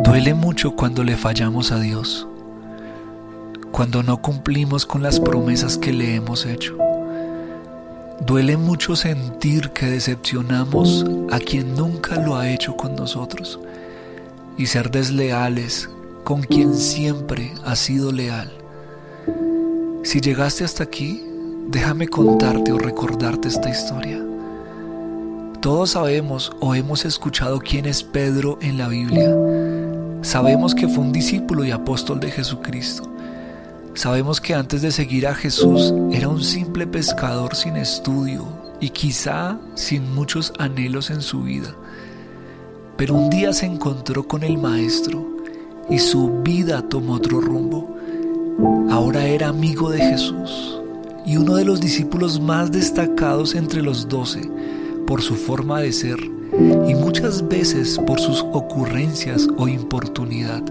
Duele mucho cuando le fallamos a Dios, cuando no cumplimos con las promesas que le hemos hecho. Duele mucho sentir que decepcionamos a quien nunca lo ha hecho con nosotros y ser desleales con quien siempre ha sido leal. Si llegaste hasta aquí, déjame contarte o recordarte esta historia. Todos sabemos o hemos escuchado quién es Pedro en la Biblia. Sabemos que fue un discípulo y apóstol de Jesucristo. Sabemos que antes de seguir a Jesús era un simple pescador sin estudio y quizá sin muchos anhelos en su vida. Pero un día se encontró con el Maestro y su vida tomó otro rumbo. Ahora era amigo de Jesús y uno de los discípulos más destacados entre los 12 por su forma de ser y muchas veces por sus ocurrencias o importunidad.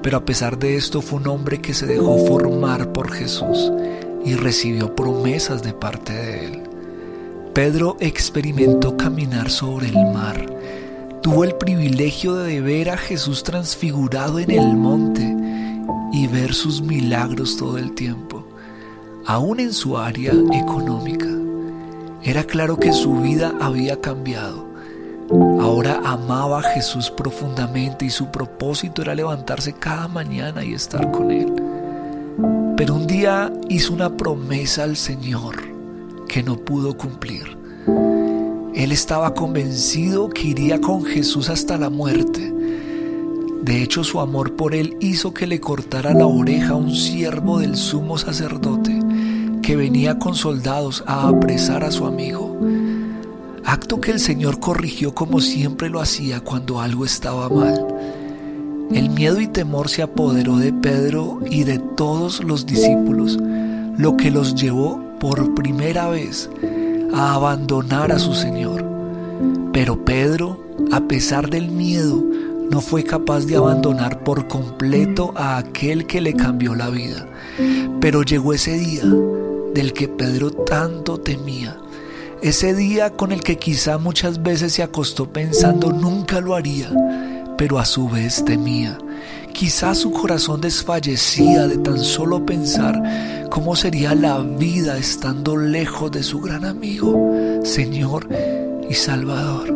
Pero a pesar de esto fue un hombre que se dejó formar por Jesús y recibió promesas de parte de él. Pedro experimentó caminar sobre el mar. Tuvo el privilegio de ver a Jesús transfigurado en el monte y ver sus milagros todo el tiempo, aún en su área económica. Era claro que su vida había cambiado. Ahora amaba a Jesús profundamente y su propósito era levantarse cada mañana y estar con Él. Pero un día hizo una promesa al Señor que no pudo cumplir. Él estaba convencido que iría con Jesús hasta la muerte. De hecho, su amor por Él hizo que le cortara la oreja a un siervo del sumo sacerdote que venía con soldados a apresar a su amigo. Acto que el Señor corrigió como siempre lo hacía cuando algo estaba mal. El miedo y temor se apoderó de Pedro y de todos los discípulos, lo que los llevó por primera vez a abandonar a su Señor. Pero Pedro, a pesar del miedo, no fue capaz de abandonar por completo a aquel que le cambió la vida. Pero llegó ese día del que Pedro tanto temía. Ese día con el que quizá muchas veces se acostó pensando nunca lo haría, pero a su vez temía. Quizá su corazón desfallecía de tan solo pensar cómo sería la vida estando lejos de su gran amigo, Señor y Salvador.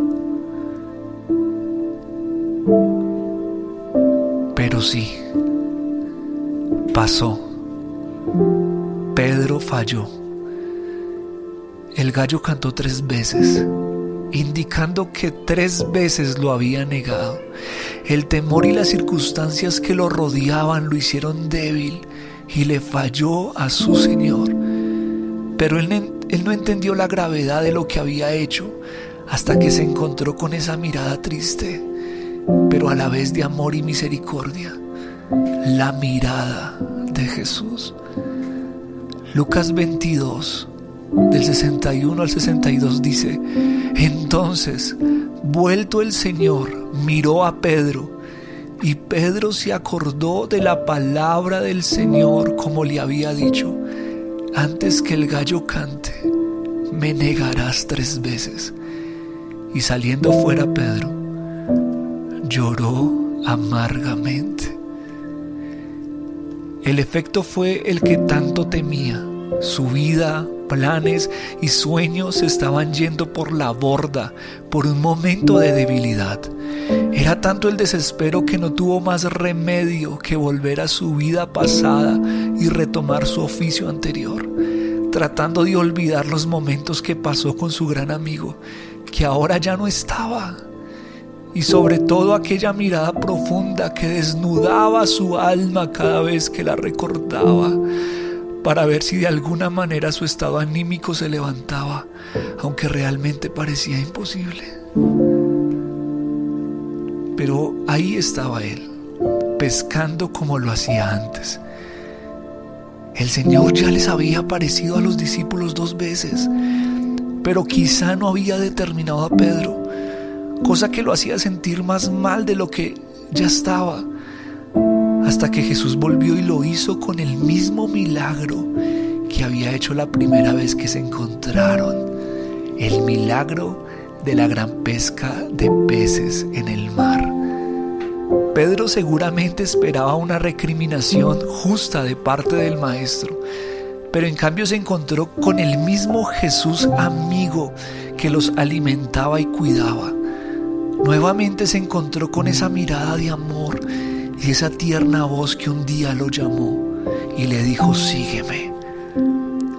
Pero sí, pasó. Pedro falló. El gallo cantó 3 veces, indicando que 3 veces lo había negado. El temor y las circunstancias que lo rodeaban lo hicieron débil y le falló a su Señor. Pero él no entendió la gravedad de lo que había hecho hasta que se encontró con esa mirada triste, pero a la vez de amor y misericordia, la mirada de Jesús. Lucas 22, del 61 al 62 dice: entonces, vuelto el Señor, miró a Pedro, y Pedro se acordó de la palabra del Señor como le había dicho: antes que el gallo cante, me negarás 3 veces. Y saliendo fuera Pedro, lloró amargamente. El efecto fue el que tanto temía. Su vida, planes y sueños se estaban yendo por la borda por un momento de debilidad. Era tanto el desespero que no tuvo más remedio que volver a su vida pasada y retomar su oficio anterior, tratando de olvidar los momentos que pasó con su gran amigo, que ahora ya no estaba. Y sobre todo aquella mirada profunda que desnudaba su alma cada vez que la recordaba, para ver si de alguna manera su estado anímico se levantaba, aunque realmente parecía imposible. Pero ahí estaba él, pescando como lo hacía antes. El Señor ya les había aparecido a los discípulos 2 veces, pero quizá no había determinado a Pedro, cosa que lo hacía sentir más mal de lo que ya estaba, hasta que Jesús volvió y lo hizo con el mismo milagro que había hecho la primera vez que se encontraron, el milagro de la gran pesca de peces en el mar. Pedro seguramente esperaba una recriminación justa de parte del maestro, pero en cambio se encontró con el mismo Jesús amigo que los alimentaba y cuidaba. Nuevamente se encontró con esa mirada de amor y esa tierna voz que un día lo llamó y le dijo: sígueme.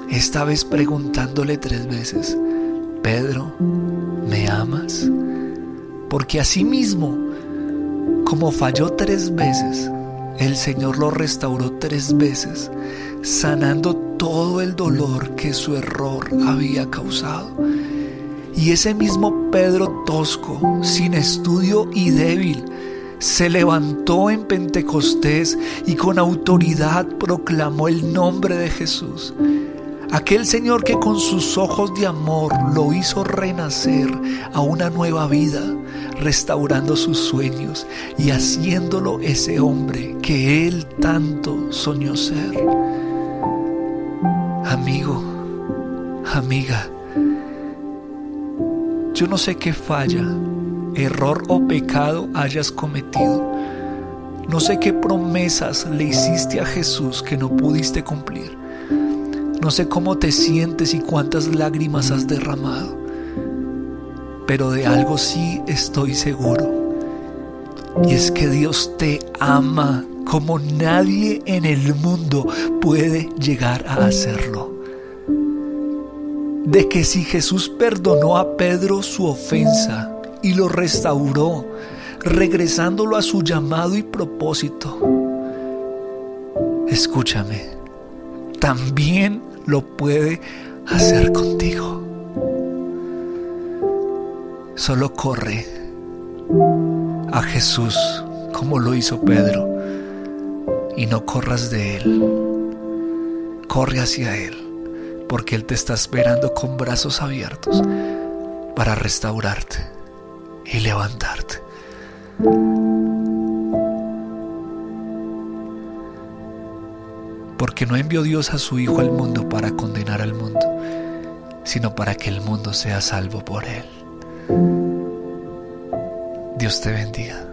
Esta vez preguntándole 3 veces: Pedro, ¿me amas? Porque asimismo, como falló 3 veces, el Señor lo restauró 3 veces, sanando todo el dolor que su error había causado. Y ese mismo Pedro tosco, sin estudio y débil, se levantó en Pentecostés y con autoridad proclamó el nombre de Jesús. Aquel Señor que con sus ojos de amor lo hizo renacer a una nueva vida, restaurando sus sueños y haciéndolo ese hombre que él tanto soñó ser. Amigo, amiga, yo no sé qué falla, error o pecado hayas cometido. No sé qué promesas le hiciste a Jesús que no pudiste cumplir. No sé cómo te sientes y cuántas lágrimas has derramado, pero de algo sí estoy seguro, y es que Dios te ama como nadie en el mundo puede llegar a hacerlo. De que si Jesús perdonó a Pedro su ofensa y lo restauró, regresándolo a su llamado y propósito, escúchame, también lo puede hacer contigo. Solo corre a Jesús como lo hizo Pedro y no corras de Él. Corre hacia Él, porque Él te está esperando con brazos abiertos para restaurarte y levantarte. Porque no envió Dios a su Hijo al mundo para condenar al mundo, sino para que el mundo sea salvo por Él. Dios te bendiga.